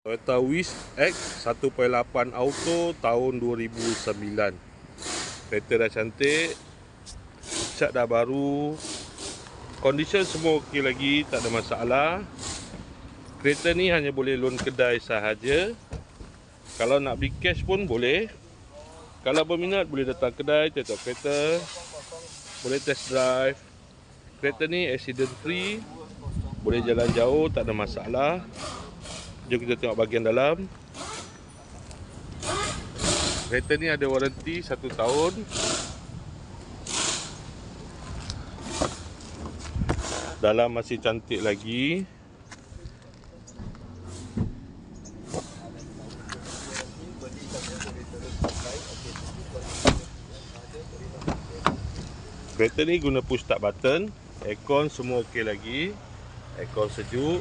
Toyota Wish X 1.8 Auto tahun 2009. Kereta dah cantik, cat dah baru, condition semua okey lagi, tak ada masalah. Kereta ni hanya boleh loan kedai sahaja. Kalau nak beli cash pun boleh. Kalau berminat boleh datang kedai, tengok kereta, boleh test drive. Kereta ni accident free, boleh jalan jauh, tak ada masalah. Jom kita tengok bahagian dalam. Kereta ni ada waranti 1 tahun. Dalam masih cantik lagi. Kereta ni guna push start button. Aircon semua okey lagi. Aircon sejuk.